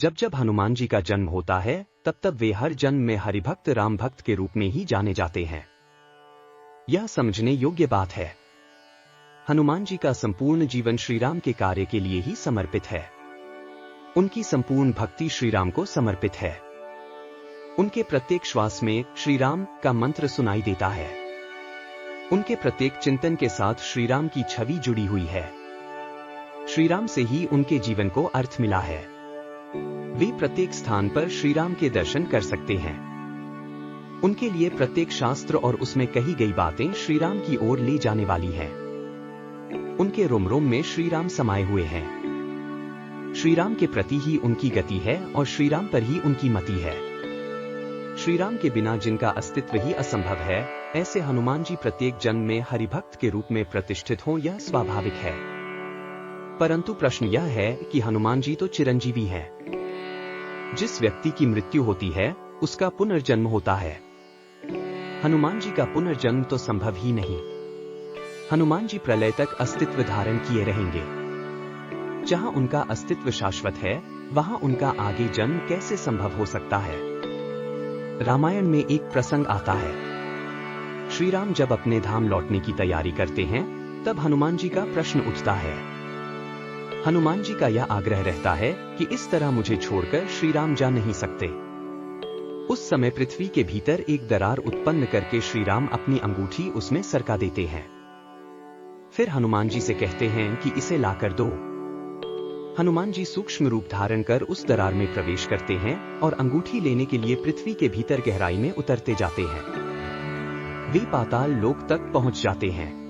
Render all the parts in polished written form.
जब जब हनुमान जी का जन्म होता है तब तब वे हर जन्म में हरिभक्त राम भक्त के रूप में ही जाने जाते हैं। यह समझने योग्य बात है। हनुमान जी का संपूर्ण जीवन श्रीराम के कार्य के लिए ही समर्पित है। उनकी संपूर्ण भक्ति श्रीराम को समर्पित है। उनके प्रत्येक श्वास में श्रीराम का मंत्र सुनाई देता है। उनके प्रत्येक चिंतन के साथ श्रीराम की छवि जुड़ी हुई है। श्रीराम से ही उनके जीवन को अर्थ मिला है। वे प्रत्येक स्थान पर श्रीराम के दर्शन कर सकते हैं। उनके लिए प्रत्येक शास्त्र और उसमें कही गई बातें श्रीराम की ओर ले जाने वाली हैं। उनके रोम रोम में श्रीराम समाये हुए हैं। श्रीराम के प्रति ही उनकी गति है और श्रीराम पर ही उनकी मति है। श्रीराम के बिना जिनका अस्तित्व ही असंभव है, ऐसे हनुमान जी प्रत्येक जन्म में हरिभक्त के रूप में प्रतिष्ठित हों, यह स्वाभाविक है। परंतु प्रश्न यह है कि हनुमान जी तो चिरंजीवी हैं। जिस व्यक्ति की मृत्यु होती है उसका पुनर्जन्म होता है। हनुमान जी का पुनर्जन्म तो संभव ही नहीं। हनुमान जी प्रलय तक अस्तित्व धारण किए रहेंगे। जहां उनका अस्तित्व शाश्वत है, वहां उनका आगे जन्म कैसे संभव हो सकता है? रामायण में एक प्रसंग आता है। श्री राम जब अपने धाम लौटने की तैयारी करते हैं, तब हनुमान जी का प्रश्न उठता है। हनुमान जी का यह आग्रह रहता है कि इस तरह मुझे छोड़कर श्री राम जा नहीं सकते। उस समय पृथ्वी के भीतर एक दरार उत्पन्न करके श्री राम अपनी अंगूठी उसमें सरका देते हैं। फिर हनुमान जी से कहते हैं कि इसे लाकर दो। हनुमान जी सूक्ष्म रूप धारण कर उस दरार में प्रवेश करते हैं और अंगूठी लेने के लिए पृथ्वी के भीतर गहराई में उतरते जाते हैं। वे पाताल लोक तक पहुंच जाते हैं।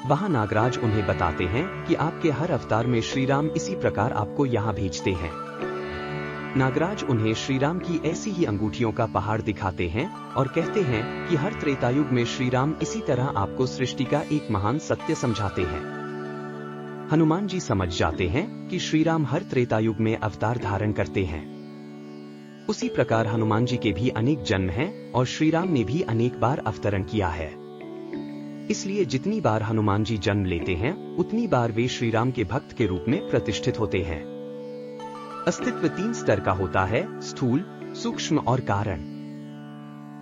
वहां नागराज उन्हें बताते हैं कि आपके हर अवतार में श्रीराम इसी प्रकार आपको यहां भेजते हैं। नागराज उन्हें श्रीराम की ऐसी ही अंगूठियों का पहाड़ दिखाते हैं और कहते हैं कि हर त्रेतायुग में श्रीराम इसी तरह आपको सृष्टि का एक महान सत्य समझाते हैं। हनुमान जी समझ जाते हैं कि श्रीराम हर त्रेतायुग में अवतार धारण करते हैं। उसी प्रकार हनुमान जी के भी अनेक जन्म हैं और श्रीराम ने भी अनेक बार अवतरण किया है। इसलिए जितनी बार हनुमान जी जन्म लेते हैं, उतनी बार वे श्रीराम के भक्त के रूप में प्रतिष्ठित होते हैं। अस्तित्व 3 स्तर का होता है: स्थूल, सूक्ष्म और कारण।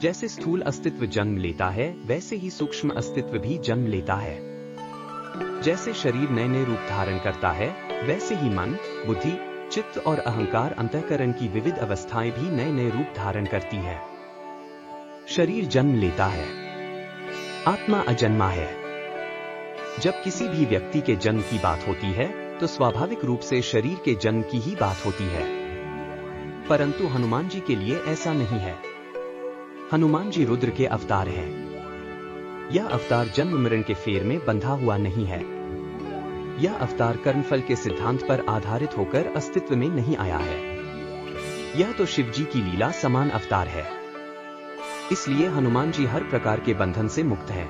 जैसे स्थूल अस्तित्व जन्म लेता है, वैसे ही सूक्ष्म अस्तित्व भी जन्म लेता है। जैसे शरीर नए नए रूप धारण करता है, वैसे ही मन, बुद्धि, चित्त और अहंकार अंतःकरण की विविध अवस्थाएं भी नए नए रूप धारण करती है। शरीर जन्म लेता है, आत्मा अजन्मा है। जब किसी भी व्यक्ति के जन्म की बात होती है, तो स्वाभाविक रूप से शरीर के जन्म की ही बात होती है। परंतु हनुमान जी के लिए ऐसा नहीं है। हनुमान जी रुद्र के अवतार हैं। यह अवतार जन्म मरण के फेर में बंधा हुआ नहीं है। यह अवतार कर्मफल के सिद्धांत पर आधारित होकर अस्तित्व में नहीं आया है। यह तो शिव जी की लीला समान अवतार है। इसलिए हनुमान जी हर प्रकार के बंधन से मुक्त हैं।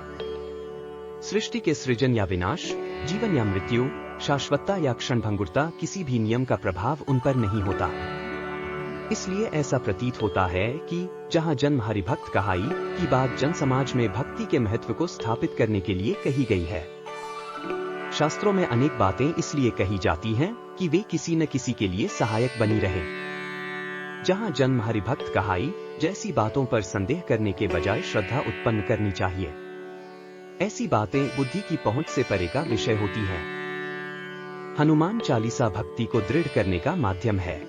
सृष्टि के सृजन या विनाश, जीवन या मृत्यु, शाश्वतता या क्षणभंगुरता, किसी भी नियम का प्रभाव उन पर नहीं होता। इसलिए ऐसा प्रतीत होता है कि जहां जन्म हरिभक्त कहाई की बात जन समाज में भक्ति के महत्व को स्थापित करने के लिए कही गई है। शास्त्रों में अनेक बातें इसलिए कही जाती हैं कि वे किसी न किसी के लिए सहायक बनी रहे। जहां जन्म हरिभक्त कहाई जैसी बातों पर संदेह करने के बजाय श्रद्धा उत्पन्न करनी चाहिए। ऐसी बातें बुद्धि की पहुंच से परे का विषय होती हैं। हनुमान चालीसा भक्ति को दृढ़ करने का माध्यम है।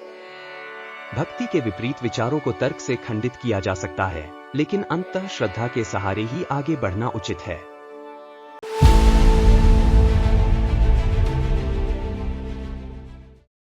भक्ति के विपरीत विचारों को तर्क से खंडित किया जा सकता है, लेकिन अंततः श्रद्धा के सहारे ही आगे बढ़ना उचित है।